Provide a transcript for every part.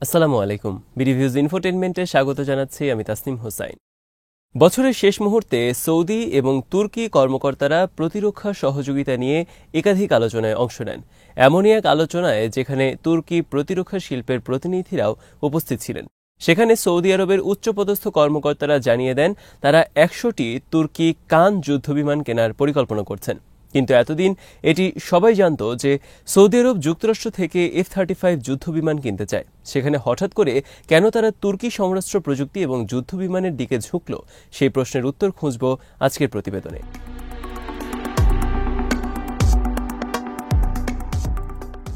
আসসালামু আলাইকুম। বিডিভিউজ ইনফোটেইনমেন্টে স্বাগত জানাচ্ছি আমি তাসনিম হোসাইন। বছরের শেষ মুহূর্তে সৌদি এবং তুর্কি কর্মকর্তারা প্রতিরক্ষা সহযোগিতা নিয়ে একাধিক আলোচনায় অংশ নেন। এমনই এক আলোচনায় যেখানে তুর্কি প্রতিরক্ষা শিল্পের প্রতিনিধিরাও উপস্থিত ছিলেন। সেখানে সৌদি আরবের উচ্চপদস্থ কর্মকর্তারা জানিয়ে দেন তারা ১০০টি তুর্কি কান যুদ্ধবিমান কেনার পরিকল্পনা করছেন। কিন্তু এতদিন এটি সবাই জানত যে সৌদি আরব যুক্তরাষ্ট্র থেকে F-35 যুদ্ধবিমান কিনতে চায়। সেখানে হঠাৎ করে কেন তারা তুর্কি সমরাস্ত্র প্রযুক্তি এবং যুদ্ধবিমানের দিকে ঝুঁকল, সেই প্রশ্নের উত্তর খুঁজব আজকের প্রতিবেদনে।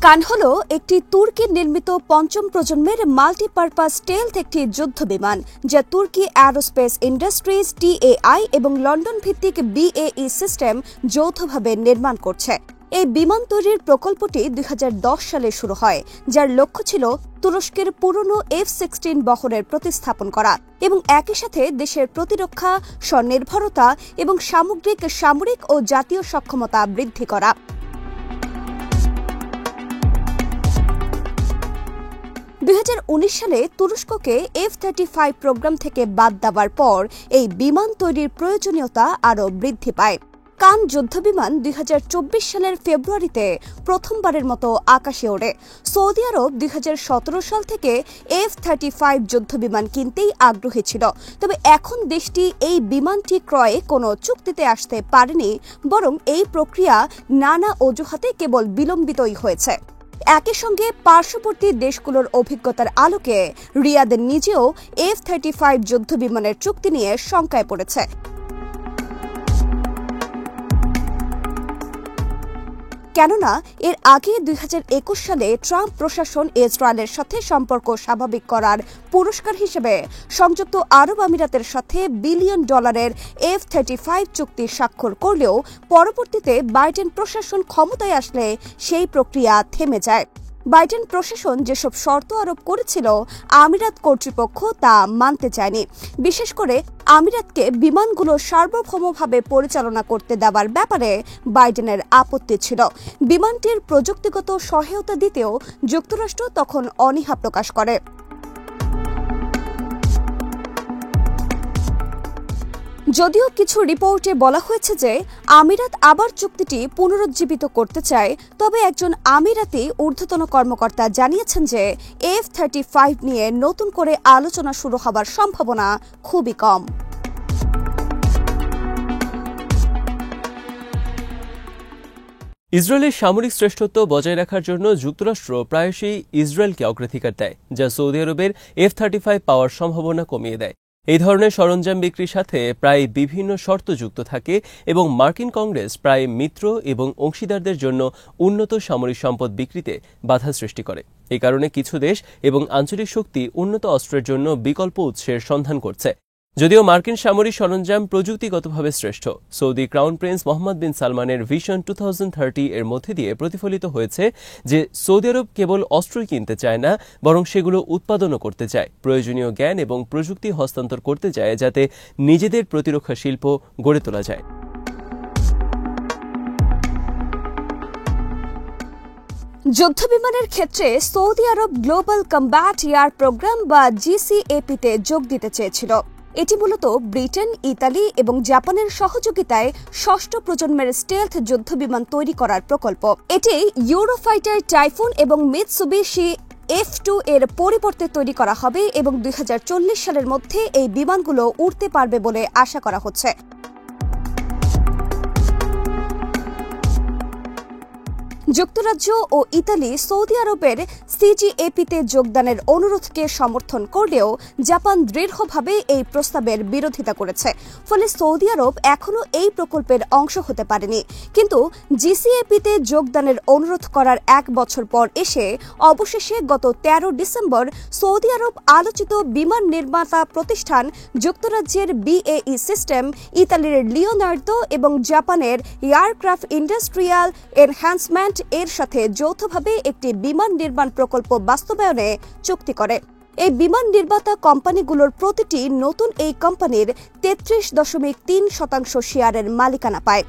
কান হল একটি তুর্কি নির্মিত পঞ্চম প্রজন্মের মাল্টিপারপাস স্টেলথ একটি যুদ্ধবিমান যা তুর্কি অ্যারোস্পেস ইন্ডাস্ট্রিজ TAI এবং লন্ডন ভিত্তিক BAE সিস্টেম যৌথভাবে নির্মাণ করছে। এই বিমান তৈরির প্রকল্পটি ২০১০ সালে শুরু হয়, যার লক্ষ্য ছিল তুরস্কের পুরনো F-16 বহরের প্রতিস্থাপন করা এবং একই সাথে দেশের প্রতিরক্ষা, স্বনির্ভরতা এবং সামরিক ও জাতীয় সক্ষমতা বৃদ্ধি করা। ২০১৯ সালে তুরস্ককে F-35 প্রোগ্রাম থেকে বাদ দেওয়ার পর এই বিমান তৈরির প্রয়োজনীয়তা আরও বৃদ্ধি পায়। কান যুদ্ধবিমান ২০২৪ সালের ফেব্রুয়ারিতে প্রথমবারের মতো আকাশে ওড়ে। সৌদি আরব ২০১৭ সাল থেকে F-35 যুদ্ধবিমান কিনতেই আগ্রহী ছিল, তবে এখন দেশটি এই বিমানটি ক্রয়ে কোনো চুক্তিতে আসতে পারেনি, বরং এই প্রক্রিয়া নানা অজুহাতে কেবল বিলম্বিতই হয়েছে। একই সঙ্গে পার্শ্ববর্তী দেশগুলোর অভিজ্ঞতার আলোকে রিয়াদ নিজেও F-35 যুদ্ধবিমানের চুক্তি নিয়ে শঙ্কায় পড়েছে। কেননা এর আগে ২০২১ সালে ট্রাম্প প্রশাসন ইসরায়েলের সাথে সম্পর্ক স্বাভাবিক করার পুরস্কার হিসেবে সংযুক্ত আরব আমিরাতের সাথে বিলিয়ন ডলারের F-35 চুক্তি স্বাক্ষর করলেও পরবর্তীতে বাইডেন প্রশাসন ক্ষমতায় আসলে সেই প্রক্রিয়া থেমে যায়। বাইডেন প্রশাসন যেসব শর্ত আরোপ করেছিল আমিরাত কর্তৃপক্ষ তা মানতে চায়নি। বিশেষ করে আমিরাতকে বিমানগুলো সার্বভৌমভাবে পরিচালনা করতে দেওয়ার ব্যাপারে বাইডেনের আপত্তি ছিল। বিমানটির প্রযুক্তিগত সহায়তা দিতেও যুক্তরাষ্ট্র তখন অনীহা প্রকাশ করে। যদিও কিছু রিপোর্টে বলা হয়েছে যে আমিরাত আবার চুক্তিটি পুনরুজ্জীবিত করতে চায়, তবে একজন আমিরাতি ঊর্ধ্বতন কর্মকর্তা জানিয়েছেন যে F-35 নিয়ে নতুন করে আলোচনা শুরু হবার সম্ভাবনা খুবই কম। ইসরায়েলের সামরিক শ্রেষ্ঠত্ব বজায় রাখার জন্য যুক্তরাষ্ট্র প্রায়শই ইসরায়েলকে অগ্রাধিকার দেয়, যা সৌদি আরবের F-35 পাওয়ার সম্ভাবনা কমিয়ে দেয়। এই ধরনের সরঞ্জাম বিক্রির সাথে প্রায় বিভিন্ন শর্ত যুক্ত থাকে এবং মার্কিন কংগ্রেস প্রায় মিত্র এবং অংশীদারদের জন্য উন্নত সামরিক সম্পদ বিক্রিতে বাধা সৃষ্টি করে। এই কারণে কিছু দেশ এবং আঞ্চলিক শক্তি উন্নত অস্ত্রের জন্য বিকল্প উৎসের সন্ধান করছে। যদিও মার্কিন সামরিক সরঞ্জাম প্রযুক্তিগতভাবে শ্রেষ্ঠ, সৌদি ক্রাউন প্রিন্স মোহাম্মদ বিন সালমানের ভিশন 2030 এর মধ্যে দিয়ে প্রতিফলিত হয়েছে যে সৌদি আরব কেবল অস্ত্রই কিনতে চায় না, বরং সেগুলো উৎপাদনও করতে চায়, প্রয়োজনীয় জ্ঞান এবং প্রযুক্তি হস্তান্তর করতে চায় যাতে নিজেদের প্রতিরক্ষা শিল্প গড়ে তোলা যায়। যুদ্ধবিমানের ক্ষেত্রে সৌদি আরব গ্লোবাল কম্ব্যাট এয়ার প্রোগ্রাম বা GCAP-তে যোগ দিতে চেয়েছিল। এটি মূলত ব্রিটেন, ইতালি এবং জাপানের সহযোগিতায় ষষ্ঠ প্রজন্মের স্টেলথ যুদ্ধবিমান তৈরি করার প্রকল্প। এটি ইউরোফাইটার টাইফুন এবং মিৎসুবিশি F-2 এর পরিবর্তে তৈরি করা হবে এবং ২০৪০ সালের মধ্যে এই বিমানগুলো উড়তে পারবে বলে আশা করা হচ্ছে। যুক্তরাজ্য ও ইতালি সৌদি আরবের CGAP-তে যোগদানের অনুরোধকে সমর্থন করলেও জাপান দৃঢ়ভাবে এই প্রস্তাবের বিরোধিতা করেছে। ফলে সৌদি আরব এখনও এই প্রকল্পের অংশ হতে পারেনি। কিন্তু GCAP-তে যোগদানের অনুরোধ করার এক বছর পর এসে অবশেষে গত ১৩ ডিসেম্বর সৌদি আরব আলোচিত বিমান নির্মাতা প্রতিষ্ঠান যুক্তরাজ্যের BAE সিস্টেম, ইতালির লিওনার্দো এবং জাপানের এয়ারক্রাফট ইন্ডাস্ট্রিয়াল এনহ্যান্সমেন্ট এর সাথে যৌথভাবে একটি বিমান নির্মাণ প্রকল্প বাস্তবায়নে চুক্তি করে। এই বিমান নির্মাতা কোম্পানিগুলোর প্রতিটি নতুন এই কোম্পানির ৩৩.৩% শেয়ারের মালিকানা পায়।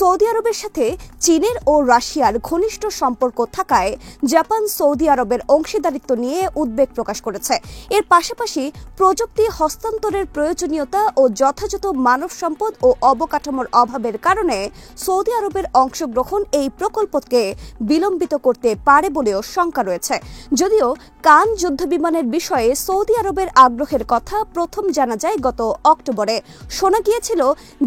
সৌদি আরবের সাথে চীনের ও রাশিয়ার ঘনিষ্ঠ সম্পর্ক থাকায় জাপান সৌদি আরবের অংশীদারিত্ব নিয়ে উদ্বেগ প্রকাশ করেছে। এর পাশাপাশি প্রযুক্তি হস্তান্তরের প্রয়োজনীয়তা ও যথাযথ মানব সম্পদ ও অবকাঠামোর অভাবের কারণে সৌদি আরবের অংশগ্রহণ এই প্রকল্পকে বিলম্বিত করতে পারে বলেও শঙ্কা রয়েছে। যদিও কান যুদ্ধবিমানের বিষয়ে সৌদি আরবের আগ্রহের কথা প্রথম জানা যায় গত অক্টোবরে। শোনা গিয়েছিল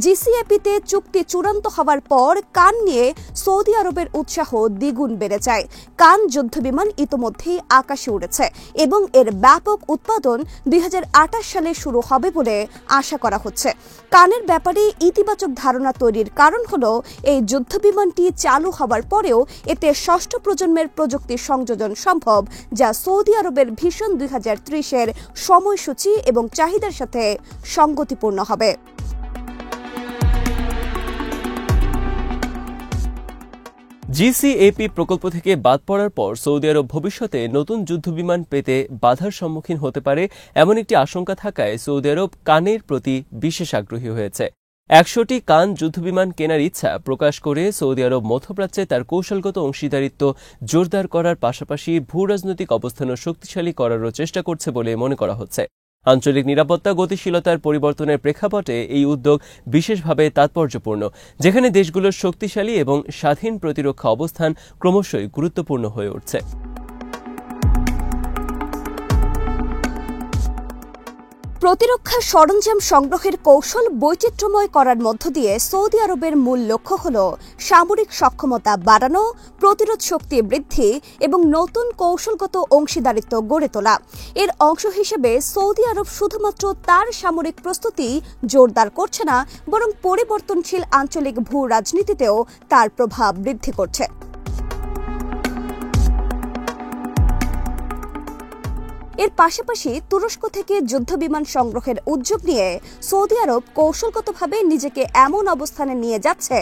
জিসিএপিতে চুক্তি চূড়ান্ত হওয়ার পর কান নিয়ে সৌদি আরবের উৎসাহ দ্বিগুণ বেড়ে যায়। কান যুদ্ধবিমান ইতোমধ্যেই আকাশে উড়েছে এবং এর ব্যাপক উৎপাদন 2028 সালে শুরু হবে বলে আশা করা হচ্ছে। কানের ব্যাপারে ইতিবাচক ধারণা তৈরির কারণ হলো এই যুদ্ধবিমানটি চালু হওয়ার পরেও এতে ষষ্ঠ প্রজন্মের প্রযুক্তি সংযোজন সম্ভব, যা সৌদি আরবের ভিশন 2030-এর সময়সূচি এবং চাহিদার সাথে সঙ্গতিপূর্ণ হবে। জিসিএপি প্রকল্প থেকে বাদ পড়ার পর সৌদি আরব ভবিষ্যতে নতুন যুদ্ধবিমান পেতে বাধার সম্মুখীন হতে পারে এমন একটি আশঙ্কা থাকায় সৌদি আরব কানের প্রতি বিশেষ আগ্রহী হয়েছে। 100টি কান যুদ্ধবিমান কেনার ইচ্ছা প্রকাশ করে সৌদি আরব মধ্যপ্রাচ্যে তার কৌশলগত অংশীদারিত্ব জোরদার করার পাশাপাশি ভূরাজনৈতিক অবস্থানও শক্তিশালী করারও চেষ্টা করছে বলে মনে করা হচ্ছে। আঞ্চলিক নিরাপত্তা গতিশীলতার পরিবর্তনের প্রেক্ষাপটে এই উদ্যোগ বিশেষভাবে তাৎপর্যপূর্ণ, যেখানে দেশগুলোর শক্তিশালী এবং স্বাধীন প্রতিরক্ষা অবস্থান ক্রমশই গুরুত্বপূর্ণ হয়ে উঠছে। প্রতিরক্ষা সরঞ্জাম সংগ্রহের কৌশল বৈচিত্র্যময় করার মধ্য দিয়ে সৌদি আরবের মূল লক্ষ্য হল সামরিক সক্ষমতা বাড়ানো, প্রতিরোধ শক্তি বৃদ্ধি এবং নতুন কৌশলগত অংশীদারিত্ব গড়ে তোলা। এর অংশ হিসেবে সৌদি আরব শুধুমাত্র তার সামরিক প্রস্তুতি জোরদার করছে না, বরং পরিবর্তনশীল আঞ্চলিক ভূ রাজনীতিতেও তার প্রভাব বৃদ্ধি করছে। এর পাশাপাশি তুরস্ক থেকে যুদ্ধবিমান সংগ্রহের উদ্যোগ নিয়ে সৌদি আরব কৌশলগতভাবে নিজেকে এমন অবস্থানে নিয়ে যাচ্ছে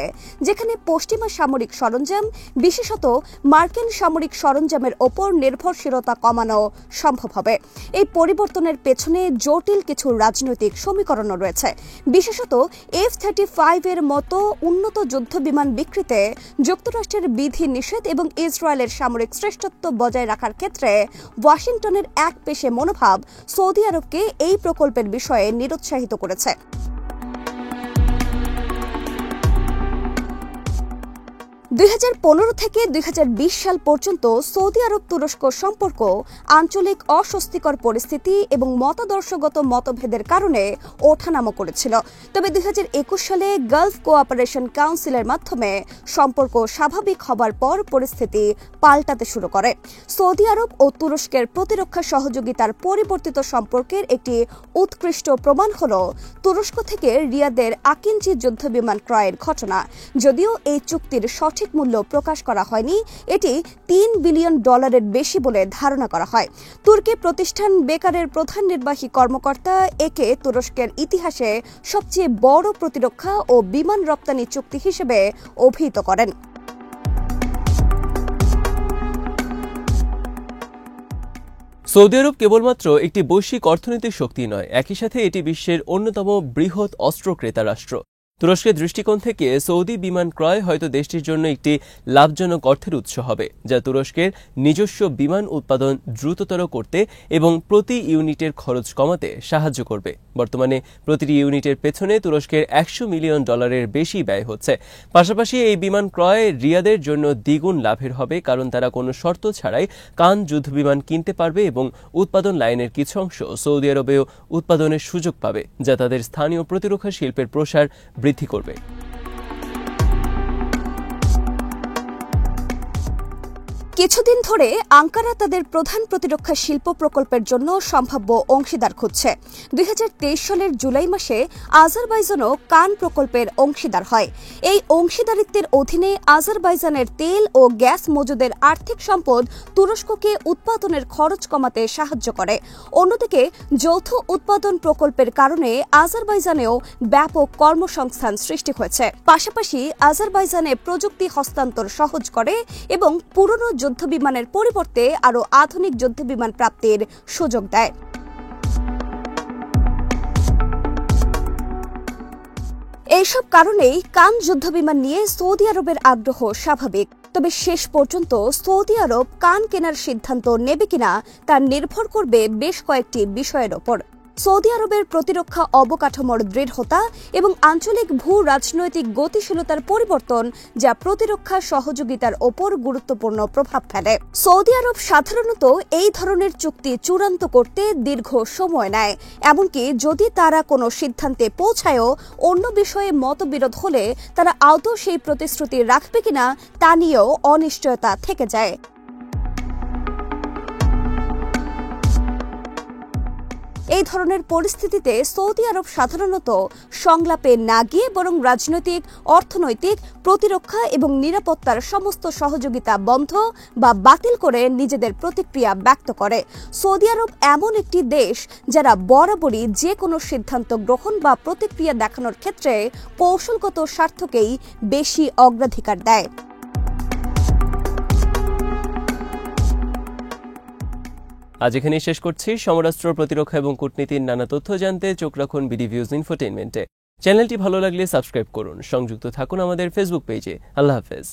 যেখানে পশ্চিমা সামরিক সরঞ্জাম, বিশেষত মার্কিন সামরিক সরঞ্জামের ওপর নির্ভরশীলতা কমানো সম্ভব হবে। এই পরিবর্তনের পেছনে জটিল কিছু রাজনৈতিক সমীকরণও রয়েছে। বিশেষত F-35 এর মতো উন্নত যুদ্ধবিমান বিক্রিতে যুক্তরাষ্ট্রের বিধি নিষেধ এবং ইসরায়েলের সামরিক শ্রেষ্ঠত্ব বজায় রাখার ক্ষেত্রে ওয়াশিংটনের এক পেশে মনোভাব সৌদি আরবকে এই প্রকল্পের বিষয়ে নিরুৎসাহিত করেছে। 2015 থেকে 2020 সাল পর্যন্ত সৌদি আরব তুরস্ক সম্পর্ক আঞ্চলিক অস্বস্তিকর পরিস্থিতি এবং মতাদর্শগত মতভেদের কারণে ওঠানামা করেছিল। তবে 2021 সালে গালফ কোঅপারেশন কাউন্সিলের মাধ্যমে সম্পর্ক স্বাভাবিক হবার পর পরিস্থিতি পাল্টাতে শুরু করে। সৌদি আরব ও তুরস্কের প্রতিরক্ষা সহযোগিতার পরিবর্তিত সম্পর্কের একটি উৎকৃষ্ট প্রমাণ হল তুরস্ক থেকে রিয়াদের আকিঞ্চি যুদ্ধবিমান ক্রয়ের ঘটনা। যদিও এই চুক্তির সঠিক মূল্য প্রকাশ করা হয়নি, এটি $3 বিলিয়ন বেশি বলে ধারণা করা হয়। তুর্কি প্রতিষ্ঠান বেকারের প্রধান নির্বাহী কর্মকর্তা একে তুরস্কের ইতিহাসে সবচেয়ে বড় প্রতিরক্ষা ও বিমান রপ্তানি চুক্তি হিসেবে অভিহিত করেন। সৌদি আরব কেবলমাত্র একটি বৈশ্বিক অর্থনৈতিক শক্তি নয়, একই সাথে এটি বিশ্বের অন্যতম বৃহৎ অস্ত্র ক্রেতা রাষ্ট্র। তুরস্কের দৃষ্টিকোণ থেকে সৌদি বিমান ক্রয় হয়তো দেশটির জন্য একটি লাভজনক অর্থের উৎস হবে, যা তুরস্কের নিজস্ব বিমান উৎপাদন দ্রুততর করতে এবং প্রতি ইউনিটের খরচ কমাতে সাহায্য করবে। বর্তমানে প্রতিটি ইউনিটের পেছনে তুরস্কের $100 মিলিয়ন বেশি ব্যয় হচ্ছে। পাশাপাশি এই বিমান ক্রয় রিয়াদের জন্য দ্বিগুণ লাভের হবে, কারণ তারা কোনো শর্ত ছাড়াই কান যুদ্ধবিমান কিনতে পারবে এবং উৎপাদন লাইনের কিছু অংশ সৌদি আরবেও উৎপাদনের সুযোগ পাবে, যা তাদের স্থানীয় প্রতিরক্ষা শিল্পের প্রসার বৃদ্ধি করবে। কিছুদিন ধরে আঙ্কারা তাদের প্রধান প্রতিরক্ষা শিল্প প্রকল্পের জন্য সম্ভাব্য অংশীদার খুঁজছে। 2023 সালের জুলাই মাসে আজারবাইজানও কান প্রকল্পের অংশীদার হয়। এই অংশীদারিত্বের অধীনে আজারবাইজানের তেল ও গ্যাস মজুদের আর্থিক সম্পদ তুরস্ককে উৎপাদনের খরচ কমাতে সাহায্য করে। অন্যদিকে যৌথ উৎপাদন প্রকল্পের কারণে আজারবাইজানেও ব্যাপক কর্মসংস্থান সৃষ্টি হয়েছে। পাশাপাশি আজারবাইজানে প্রযুক্তি হস্তান্তর সহজ করে এবং পুরনো যুদ্ধবিমানের পরিবর্তে আরও আধুনিক যুদ্ধবিমান প্রাপ্তির সুযোগ দেয়। এই এসব কারণেই কান যুদ্ধবিমান নিয়ে সৌদি আরবের আগ্রহ স্বাভাবিক। তবে শেষ পর্যন্ত সৌদি আরব কান কেনার সিদ্ধান্ত নেবে কিনা তা নির্ভর করবে বেশ কয়েকটি বিষয়ের ওপর। সৌদি আরবের প্রতিরক্ষা অবকাঠামোর দৃঢ়তা এবং আঞ্চলিক ভূ রাজনৈতিক গতিশীলতার পরিবর্তন, যা প্রতিরক্ষা সহযোগিতার ওপর গুরুত্বপূর্ণ প্রভাব ফেলে। সৌদি আরব সাধারণত এই ধরনের চুক্তি চূড়ান্ত করতে দীর্ঘ সময় নেয়, এমনকি যদি তারা কোনো সিদ্ধান্তে পৌঁছায়ও অন্য বিষয়ে মতবিরোধ হলে তারা আদৌ সেই প্রতিশ্রুতি রাখবে কিনা তা নিয়েও অনিশ্চয়তা থেকে যায়। এই ধরনের পরিস্থিতিতে সৌদি আরব সাধারণত সংলাপে না গিয়ে বরং রাজনৈতিক, অর্থনৈতিক, প্রতিরক্ষা এবং নিরাপত্তার সমস্ত সহযোগিতা বন্ধ বা বাতিল করে নিজেদের প্রতিক্রিয়া ব্যক্ত করে। সৌদি আরব এমন একটি দেশ যারা বরাবরই যে কোনো সিদ্ধান্ত গ্রহণ বা প্রতিক্রিয়া দেখানোর ক্ষেত্রে কৌশলগত স্বার্থকেই বেশি অগ্রাধিকার দেয়। আজ এখানেই শেষ করছি। সমরাস্ত্র, প্রতিরক্ষা এবং কূটনীতির নানা তথ্য জানতে চোখ রাখুন বিডি ভিউজ ইনফোটেইনমেন্টে। চ্যানেলটি ভালো লাগলে সাবস্ক্রাইব করুন। সংযুক্ত থাকুন আমাদের ফেসবুক পেজে। আল্লাহ হাফেজ।